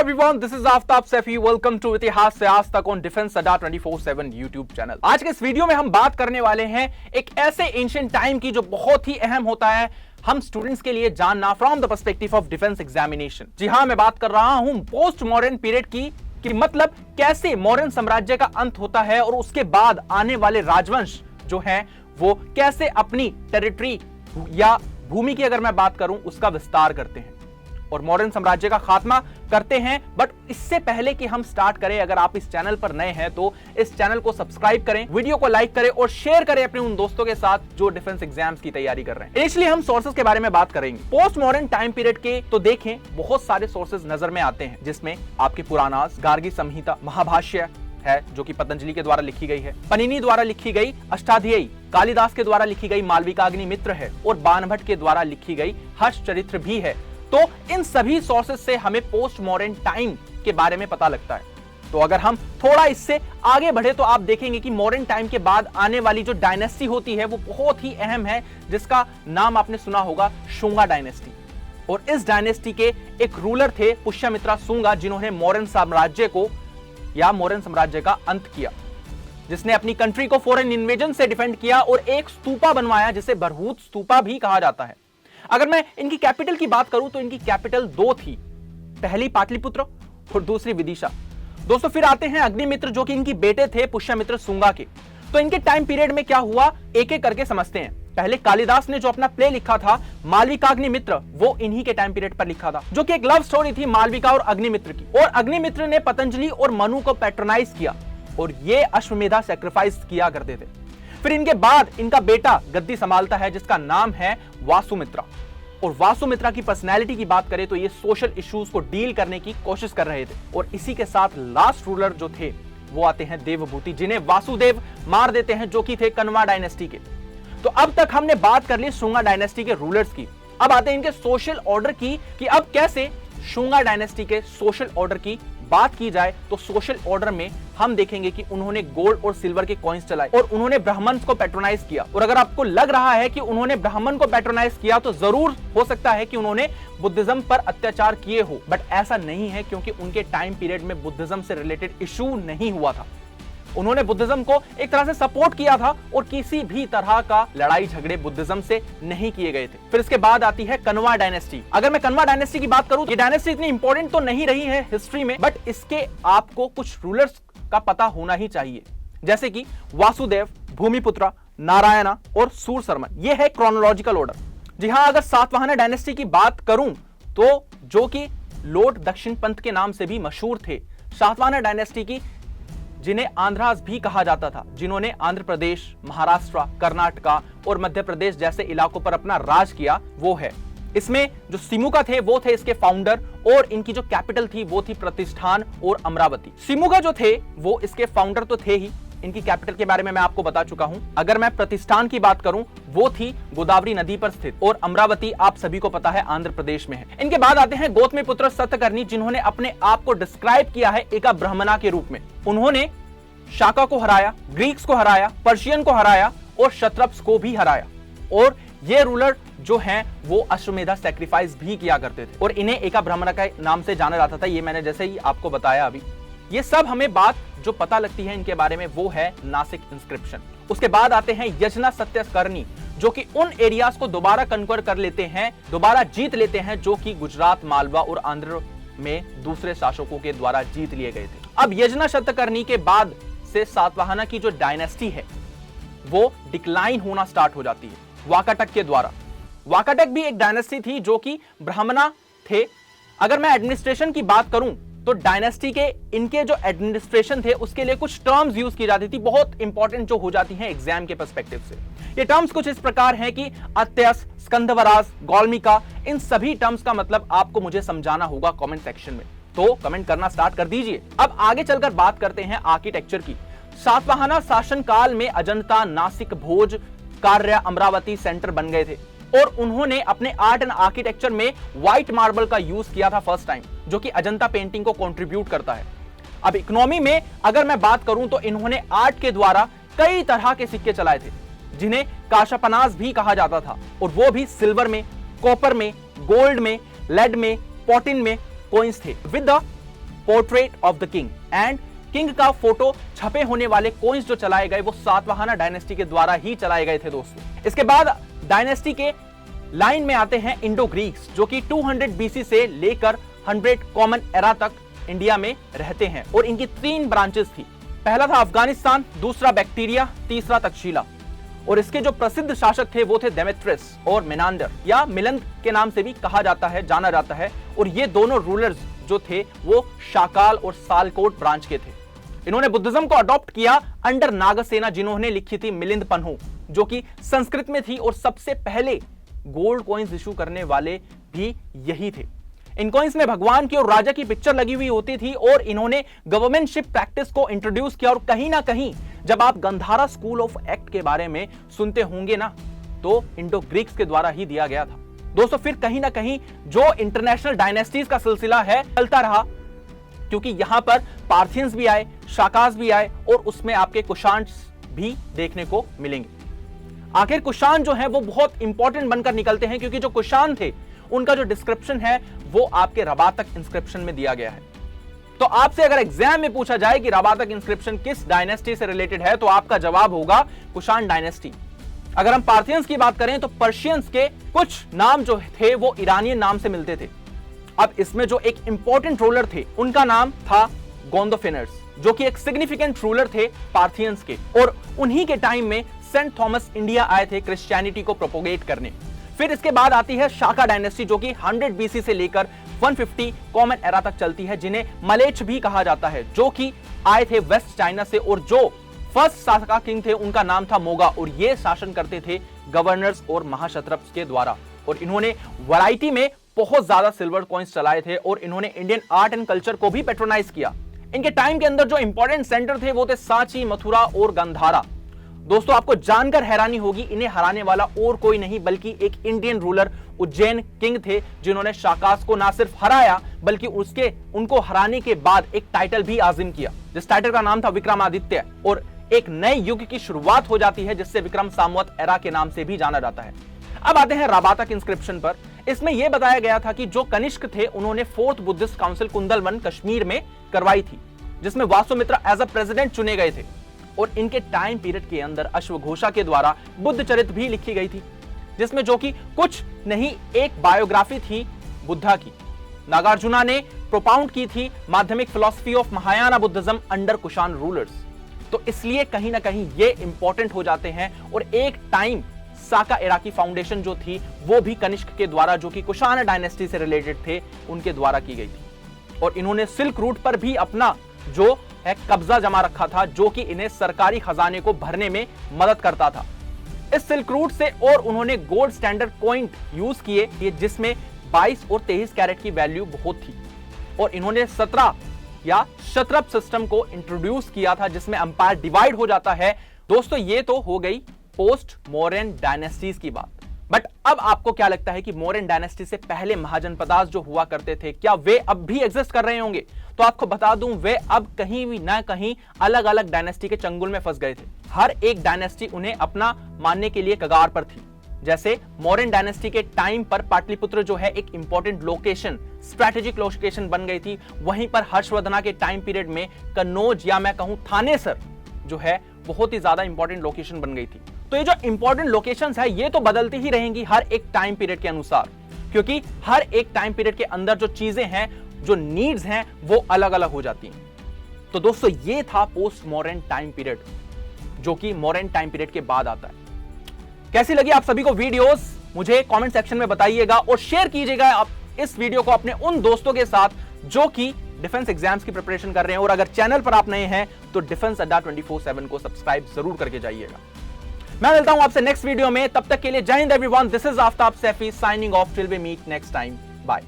Everyone, this is Aftab Saifi. Welcome to इतिहास से आज तक ऑन डिफेंस अड्डा 24/7 यूट्यूब चैनल। आज के इस वीडियो में हम बात करने वाले हैं एक ऐसे एंशिएंट टाइम की जो बहुत ही अहम होता है हम स्टूडेंट्स के लिए जानना from the perspective of defence examination. जी हां, मैं बात कर रहा हूं पोस्ट मॉडर्न पीरियड की कि मतलब कैसे मौर्य साम्राज्य का अंत होता है और उसके बाद आने वाले राजवंश जो हैं वो कैसे अपनी टेरिटरी या भूमि की अगर मैं बात करूं उसका विस्तार करते हैं और मॉडर्न साम्राज्य का खात्मा करते हैं। बट इससे पहले कि हम स्टार्ट करें, अगर आप इस चैनल पर नए हैं तो इस चैनल को सब्सक्राइब करें, वीडियो को लाइक करें और शेयर करें अपने उन दोस्तों के साथ जो डिफेंस एग्जाम्स की तैयारी कर रहे हैं। इसलिए हम सोर्सेज के बारे में बात करेंगे पोस्ट मॉडर्न टाइम पीरियड के। तो देखें, बहुत सारे सोर्सेज नजर में आते हैं जिसमें आपके पुराणास, गार्गी संहिता, महाभाष्य है जो कि पतंजलि के द्वारा लिखी गई है, पनिनी द्वारा लिखी गई अष्टाध्यायी, कालिदास के द्वारा लिखी गई मालविकाग्निमित्र है और बाणभट्ट के द्वारा लिखी गई हर्ष चरित्र भी है। तो इन सभी सोर्सेज से हमें पोस्ट मॉडर्न टाइम के बारे में पता लगता है। तो अगर हम थोड़ा इससे आगे बढ़े तो आप देखेंगे कि मॉडर्न टाइम के बाद आने वाली जो डायनेस्टी होती है वो बहुत ही अहम है, जिसका नाम आपने सुना होगा, शुंगा डायनेस्टी। और इस डायनेस्टी के एक रूलर थे पुष्यमित्रा शुंगा, जिन्होंने मौर्य साम्राज्य को या मौर्य साम्राज्य का अंत किया, जिसने अपनी कंट्री को फॉरेन इन्वेजन से डिफेंड किया और एक स्तूपा बनवाया जिसे बरहूत स्तूपा भी कहा जाता है। अगर मैं इनकी कैपिटल की बात करूं तो इनकी कैपिटल दो थी, पहली पाटलिपुत्र और दूसरी विदिशा। दोस्तों फिर आते हैं अग्निमित्र जो कि इनकी बेटे थे पुष्यमित्र शुंगा के। तो इनके टाइम पीरियड में क्या हुआ एक एक करके समझते हैं। पहले कालिदास ने जो अपना प्ले लिखा था मालविकाग्निमित्र, वो इन्हीं के टाइम पीरियड पर लिखा था, जो कि एक लव स्टोरी थी मालविका और अग्निमित्र की। और अग्निमित्र ने पतंजलि और मनु को पैट्रोनाइज किया और ये अश्वमेधा सैक्रिफाइस किया करते थे। फिर इनके बाद इनका बेटा गद्दी संभालता है जिसका नाम है वासुमित्रा। और वासुमित्रा की पर्सनैलिटी की बात करें तो ये सोशल इश्यूज को डील करने की कोशिश कर रहे थे। और इसी के साथ लास्ट रूलर जो थे वो आते हैं देवभूति, जिन्हें वासुदेव मार देते हैं, जो कि थे कण्वा डायनेस्टी के। तो अब तक हमने बात कर ली शुंगा डायनेस्टी के रूलर्स की। अब आते हैं इनके सोशल ऑर्डर की कि अब कैसे शुंगा डायनेस्टी के सोशल ऑर्डर की बात की जाए तो सोशल ऑर्डर में हम देखेंगे कि उन्होंने गोल्ड और सिल्वर के कॉइन्स चलाए और उन्होंने ब्राह्मण को पैट्रोनाइज किया। और अगर आपको लग रहा है कि उन्होंने ब्राह्मण को पैट्रोनाइज किया तो जरूर हो सकता है कि उन्होंने बुद्धिज्म पर अत्याचार किए हो, बट ऐसा नहीं है क्योंकि उनके टाइम पीरियड में बुद्धिज्म से रिलेटेड इशू नहीं हुआ था। उन्होंने बुद्धिज्म को एक तरह से सपोर्ट किया था और किसी भी तरह का लड़ाई झगड़े बुद्धिज्म से नहीं किए गए थे। फिर इसके बाद आती है कण्वा डायनेस्टी। अगर मैं कण्वा डायनेस्टी की बात करूं, ये डायनेस्टी इतनी इंपॉर्टेंट तो नहीं रही है हिस्ट्री में, बट इसके आपको कुछ रूलर्स का पता होना ही चाहिए, जैसे कि वासुदेव, भूमिपुत्रा, नारायणा और सूरसर्मन। ये है क्रोनोलॉजिकल ऑर्डर। जी हां, अगर सातवाहन डायनेस्टी की बात करूं तो जो कि लॉर्ड दक्षिण पंथ के नाम से भी मशहूर थे, सातवाहन डायनेस्टी की, जिन्हें आंध्रास भी कहा जाता था, जिन्होंने आंध्र प्रदेश, महाराष्ट्र, कर्नाटका और मध्य प्रदेश जैसे इलाकों पर अपना राज किया, वो है। इसमें जो सिमुका थे वो थे इसके फाउंडर और इनकी जो कैपिटल थी वो थी प्रतिष्ठान और अमरावती। सिमुका जो थे वो इसके फाउंडर तो थे ही, इनकी कैपिटल के बारे में मैं आपको बता चुका हूं। अगर मैं प्रतिष्ठान की बात करूं वो थी गोदावरी नदी पर स्थित, और अमरावती आप सभी को पता है आंध्र प्रदेश में है। इनके बाद आते हैं गौतमीपुत्र सत्यकर्णी, जिन्होंने अपने आप को डिस्क्राइब किया है एक ब्राह्मणा के रूप में। उन्होंने शाका को हराया, ग्रीक्स को हराया, पर्शियन को हराया और क्षत्रप्स को भी हराया। और ये रूलर जो हैं वो अश्वमेधा सैक्रिफाइस भी किया करते थे और इन्हें एका ब्राह्मणा के नाम से जाना जाता था। ये मैंने जैसे ही आपको बताया अभी। ये सब हमें बात जो पता लगती है इनके बारे में वो है नासिक इंस्क्रिप्शन। उसके बाद आते हैं यजना सत्यकर्णी, जो कि उन एरियाज को दोबारा कन्क्वर कर लेते हैं, दोबारा जीत लेते हैं, जो कि गुजरात, मालवा और आंध्र में दूसरे शासकों के द्वारा जीत लिए गए थे। अब यजना सत्यकर्णी के बाद से सातवाहना की जो डायनेस्टी है वो डिक्लाइन होना स्टार्ट हो जाती है वाकाटक के द्वारा। वाकाटक भी एक डायनेस्टी थी जो कि ब्राह्मणा थे। अगर मैं एडमिनिस्ट्रेशन की बात करूं तो डायनेस्टी के इनके जो एडमिनिस्ट्रेशन थे उसके लिए कुछ टर्म्स यूज की जाती थी, बहुत इंपॉर्टेंट जो हो जाती हैं एग्जाम के पर्सपेक्टिव से। ये टर्म्स कुछ इस प्रकार हैं कि अत्यस, स्कंदवराज, गौलमिका, इन सभी टर्म्स का मतलब आपको मुझे समझाना होगा कमेंट सेक्शन में, तो कमेंट करना स्टार्ट कर दीजिए। अब आगे चलकर बात करते हैं आर्किटेक्चर की। सातवाहना शासन काल में अजंता, नासिक, भोज, कार्या, अमरावती सेंटर बन गए थे और उन्होंने अपने आर्ट एंड आर्किटेक्चर में व्हाइट मार्बल का यूज किया था फर्स्ट टाइम, जो कि अजंता पेंटिंग को कंट्रीब्यूट करता है। अब इकोनॉमी में अगर मैं बात करूं तो इन्होंने आर्ट के द्वारा कई तरह के सिक्के चलाए थे, जिन्हें काशापनास भी कहा जाता था, और वो भी सिल्वर में, कॉपर में, गोल्ड में, लेड में, पॉटिन में कॉइन्स थे। With the portrait of the king and king का फोटो छपे होने वाले कॉइन्स जो चलाए गए वो सातवाहना डायनेस्टी के द्वारा ही चलाए गए थे दोस्तों। इसके बाद डायनेस्टी के लाइन में आते हैं इंडो ग्रीक्स, जो कि 200 बीसी से लेकर 100 कॉमन एरा तक इंडिया में रहते हैं और इनकी 3 ब्रांचेस थी। पहला था अफगानिस्तान, दूसरा बैक्टीरिया, तीसरा तक्षशिला। और इसके जो प्रसिद्ध शासक थे वो थे डेमेट्रियस और मेनांडर या मिलंद के नाम से भी कहा जाता है, जाना जाता है। और ये दोनों रूलर्स जो थे वो शाकाल और सालकोट ब्रांच के थे। इन्होंने बुद्धिज्म को अडॉप्ट किया अंडर नागसेना, जिन्होंने लिखी थी मिलिंद पन्हु, जो कि संस्कृत में थी। और सबसे पहले गोल्ड कॉइन्स इशू करने वाले भी यही थे। इन कॉइन्स में भगवान की और राजा की पिक्चर लगी हुई होती थी और इन्होंने गवर्नमेंटशिप प्रैक्टिस को इंट्रोड्यूस किया। और कहीं ना कहीं जब आप गंधारा स्कूल ऑफ एक्ट के बारे में सुनते होंगे ना, तो इंडो ग्रीक्स के द्वारा ही दिया गया था दोस्तों। फिर कहीं ना कहीं जो इंटरनेशनल डायनेस्टीज का सिलसिला है चलता रहा, क्योंकि यहां पर पार्थियंस भी आए, शाकास भी आए और उसमें आपके कुषाण भी देखने को मिलेंगे। आखिर कुषाण जो है वो बहुत इंपॉर्टेंट बनकर निकलते हैं, क्योंकि जो कुषाण थे उनका जो डिस्क्रिप्शन है वो आपके रबातक इंस्क्रिप्शन में दिया गया है। तो आपसे अगर एग्जाम में पूछा जाए कि रबातक इंस्क्रिप्शन किस डायनेस्टी से रिलेटेड है, तो आपका जवाब होगा कुषाण डायनेस्टी। अगर हम पार्थियंस की बात करें तो पर्शियंस के कुछ नाम जो थे वो ईरानियन नाम से मिलते थे। अब इसमें जो एक इंपॉर्टेंट रूलर थे उनका नाम था गोंदोफिनर्स, जो कि एक सिग्निफिकेंट रूलर थे पार्थियंस के। और उन्हीं के टाइम में सेंट थॉमस इंडिया आए थे क्रिश्चियनिटी को प्रोपोगेट करने। फिर इसके बाद आती है शाका डायनेस्टी, जो कि 100 बीसी से लेकर 150 कॉमन एरा तक चलती है, जिन्हें मलेच्छ भी कहा जाता है, जो कि आए थे वेस्ट चाइना से। और जो फर्स्ट शाका किंग थे उनका नाम था मोगा, और ये शासन करते थे गवर्नर्स और महाक्षत्रप्स के द्वारा। और इन्होंने वैरायटी में बहुत ज्यादा सिल्वर कॉइन्स चलाए थे और इन्होंने इंडियन आर्ट एंड कल्चर को भी पेट्रोनाइज किया। इनके टाइम के अंदर जो इंपॉर्टेंट सेंटर थे वो थे सांची, मथुरा और गंधारा। दोस्तों आपको जानकर हैरानी होगी, इन्हें हराने वाला और कोई नहीं बल्कि एक इंडियन रूलर उज्जैन किंग थे, जिन्होंने शाकास को ना सिर्फ हराया बल्कि उनको हराने के बाद एक टाइटल भी आजिम किया, जिस टाइटल का नाम था विक्रमादित्य। और एक नए युग की शुरुआत हो जाती है, जिससे विक्रम संवत एरा के नाम से भी जाना जाता है। अब आते हैं रबातक इंस्क्रिप्शन पर। इसमें यह बताया गया था कि जो कनिष्क थे उन्होंने 4th बुद्धिस्ट काउंसिल कुंदलवन कश्मीर में करवाई थी, जिसमें वासुमित्रा एज अ प्रेसिडेंट चुने गए थे। और इनके टाइम पीरियड के अंदर अश्वघोषा के द्वारा बुद्ध चरित भी लिखी गई थी, जिसमें जो कि कुछ नहीं एक बायोग्राफी थी बुद्धा की। नागार्जुना ने प्रोपाउंड की थी माध्यमिक philosophy of Mahayana Buddhism under Kushan rulers. तो इसलिए कहीं ना कहीं ये इंपॉर्टेंट हो जाते हैं। और एक टाइम साका एरा की फाउंडेशन जो थी वो भी कनिष्क के द्वारा, जो कि कुषाण डायनेस्टी से रिलेटेड थे, उनके द्वारा की गई थी। और इन्होंने सिल्क रूट पर भी अपना जो है कब्जा जमा रखा था, जो कि इन्हें सरकारी खजाने को भरने में मदद करता था। इस सिल्क रूट से और उन्होंने गोल्ड स्टैंडर्ड कॉइन यूज किए, जिसमें 22 और 23 कैरेट की वैल्यू बहुत थी। और इन्होंने 17 या शत्रप सिस्टम को इंट्रोड्यूस किया था, जिसमें अंपायर डिवाइड हो जाता है। दोस्तों ये तो हो गई पोस्ट मौर्यन डायनेस्टीज की बात। बट अब आपको क्या लगता है कि मौर्यन डायनेस्टी से पहले महाजनपदास जो हुआ करते थे, क्या वे अब भी एग्जिस्ट कर रहे होंगे? तो आपको बता दूं, वे अब कहीं भी ना कहीं अलग अलग डायनेस्टी के चंगुल में फंस गए थे। हर एक डायनेस्टी उन्हें अपना मानने के लिए कगार पर थी। जैसे मौर्यन डायनेस्टी के टाइम पर पाटलिपुत्र जो है एक इंपॉर्टेंट लोकेशन, स्ट्रैटेजिक लोकेशन बन गई थी। वहीं पर हर्षवर्धना के टाइम पीरियड में कन्नौज या मैं कहूं थानेसर जो है बहुत ही ज्यादा इंपॉर्टेंट लोकेशन बन गई थी। तो ये जो इंपॉर्टेंट लोकेशंस है ये तो बदलती ही रहेंगी हर एक टाइम पीरियड के अनुसार, क्योंकि हर एक टाइम पीरियड के अंदर जो चीजें हैं, जो नीड्स हैं, वो अलग अलग हो जाती हैं। तो दोस्तों ये था पोस्ट मॉडर्न टाइम पीरियड, जो कि मॉडर्न टाइम पीरियड के बाद आता है। कैसी लगी आप सभी को वीडियोस? मुझे कमेंट सेक्शन में बताइएगा और शेयर कीजिएगा आप इस वीडियो को अपने उन दोस्तों के साथ जो कि डिफेंस एग्जाम्स की प्रिपरेशन कर रहे हैं। और अगर चैनल पर आप नए हैं तो डिफेंस अड्डा 24/7 को सब्सक्राइब जरूर करके जाइएगा। मैं मिलता हूं आपसे नेक्स्ट वीडियो में, तब तक के लिए जय Hind everyone. This is Aftab Saifi signing off till we meet next time. Bye.